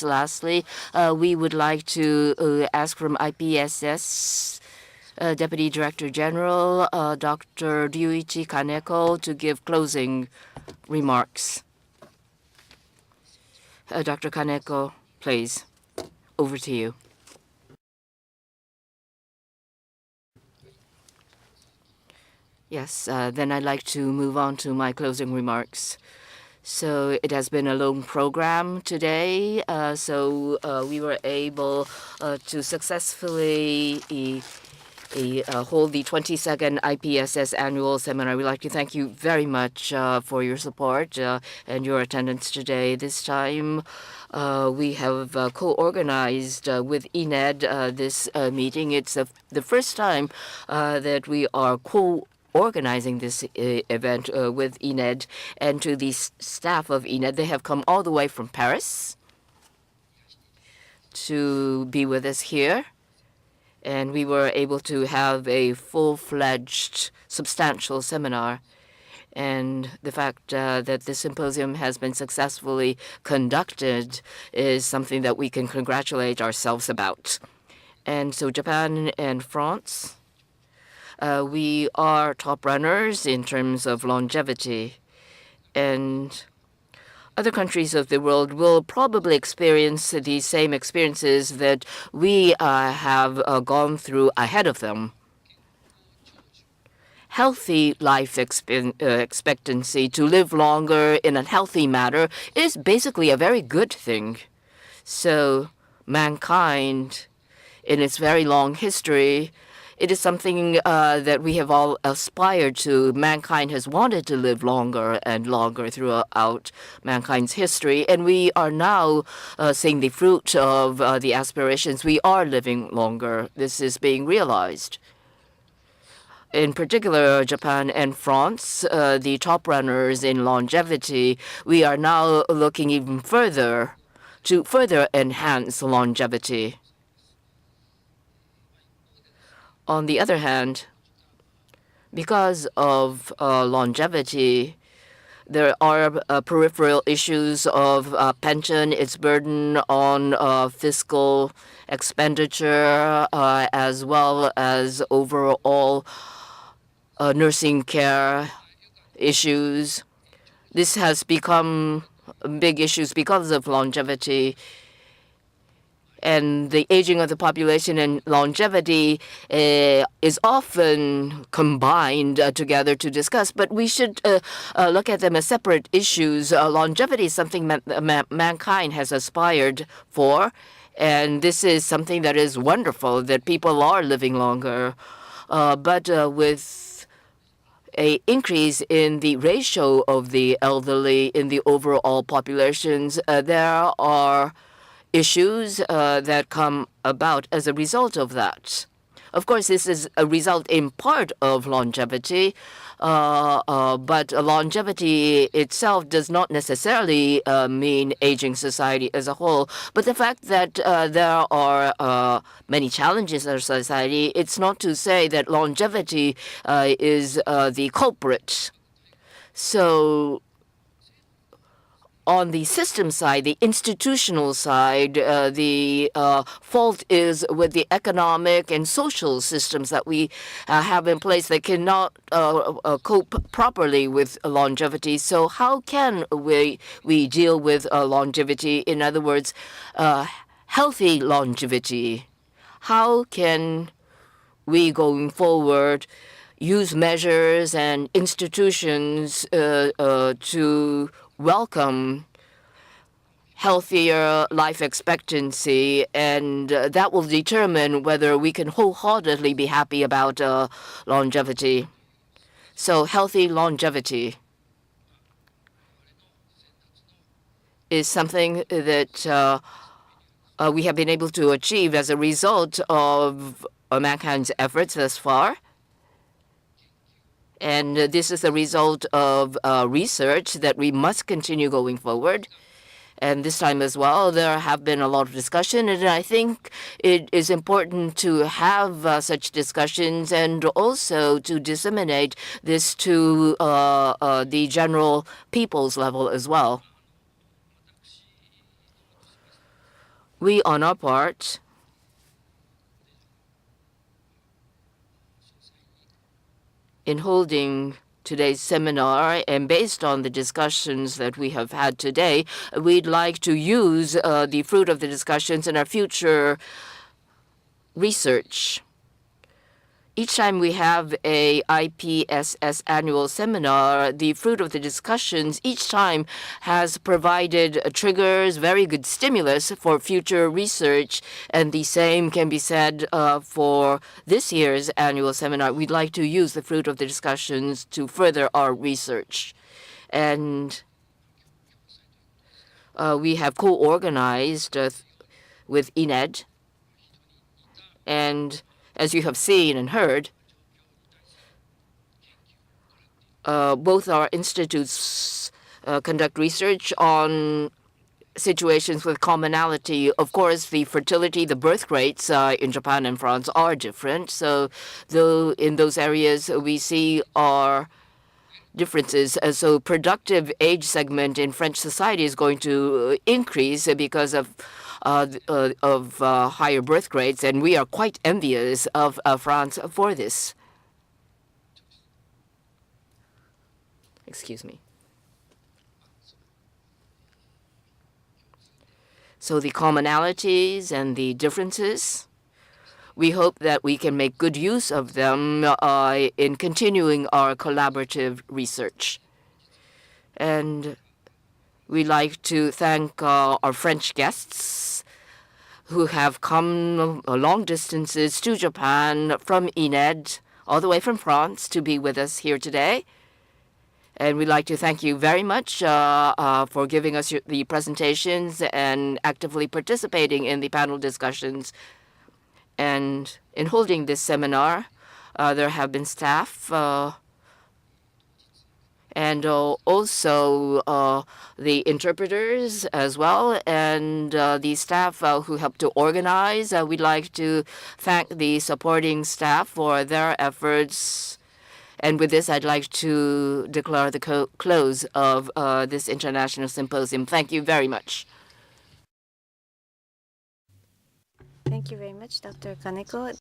Lastly, we would like to ask from IPSS Deputy Director General Dr. Ryuichi Kaneko to give closing remarks. Dr. Kaneko, please, over to you. Yes, then I'd like to move on to my closing remarks. So it has been a long program today, so we were able to successfully hold the 22nd IPSS annual seminar. We'd like to thank you very much for your support and your attendance today. This time, we have co-organized with INED this meeting. It's the first time that we are organizing this event with INED, and to the staff of INED. They have come all the way from Paris to be with us here, and we were able to have a full-fledged, substantial seminar. And the fact that this symposium has been successfully conducted is something that we can congratulate ourselves about. And so Japan and France, we are top runners in terms of longevity, and other countries of the world will probably experience the same experiences that we have gone through ahead of them. Healthy life expectancy, to live longer in a healthy manner, is basically a very good thing. So mankind, in its very long history, it is something that we have all aspired to. Mankind has wanted to live longer and longer throughout mankind's history, and we are now seeing the fruit of the aspirations. We are living longer. This is being realized. In particular, Japan and France, the top runners in longevity, we are now looking even further to further enhance longevity. On the other hand, because of longevity, there are peripheral issues of pension, its burden on fiscal expenditure, as well as overall nursing care issues. This has become big issues because of longevity. And the aging of the population and longevity is often combined together to discuss, but we should look at them as separate issues. Longevity is something mankind has aspired for, and this is something that is wonderful, that people are living longer. But with an increase in the ratio of the elderly in the overall populations, there are issues that come about as a result of that. Of course, this is a result in part of longevity, but longevity itself does not necessarily mean aging society as a whole. But the fact that there are many challenges in our society, it's not to say that longevity is the culprit. So on the system side, the institutional side, the fault is with the economic and social systems that we have in place that cannot cope properly with longevity. So how can we deal with longevity? In other words, healthy longevity. How can we, going forward, use measures and institutions to welcome healthier life expectancy, and that will determine whether we can wholeheartedly be happy about longevity. So healthy longevity is something that we have been able to achieve as a result of mankind's efforts thus far. And this is the result of research that we must continue going forward. And this time as well, there have been a lot of discussion, and I think it is important to have such discussions and also to disseminate this to the general people's level as well. We, on our part, in holding today's seminar, and based on the discussions that we have had today, we'd like to use the fruit of the discussions in our future research. Each time we have a IPSS annual seminar, the fruit of the discussions each time has provided triggers, very good stimulus for future research, and the same can be said for this year's annual seminar. We'd like to use the fruit of the discussions to further our research. And we have co-organized with INED, and as you have seen and heard, both our institutes conduct research on situations with commonality. Of course, the fertility, the birth rates in Japan and France are different. So though in those areas we see our differences. So productive age segment in French society is going to increase because of higher birth rates, and we are quite envious of France for this. Excuse me. So the commonalities and the differences, we hope that we can make good use of them in continuing our collaborative research. And we'd like to thank our French guests who have come long distances to Japan from INED, all the way from France, to be with us here today. And we'd like to thank you very much for giving us the presentations and actively participating in the panel discussions. And in holding this seminar, there have been staff and also the interpreters as well, and the staff who helped to organize. We'd like to thank the supporting staff for their efforts. And with this, I'd like to declare the close of this international symposium. Thank you very much. Thank you very much, Dr. Kaneko.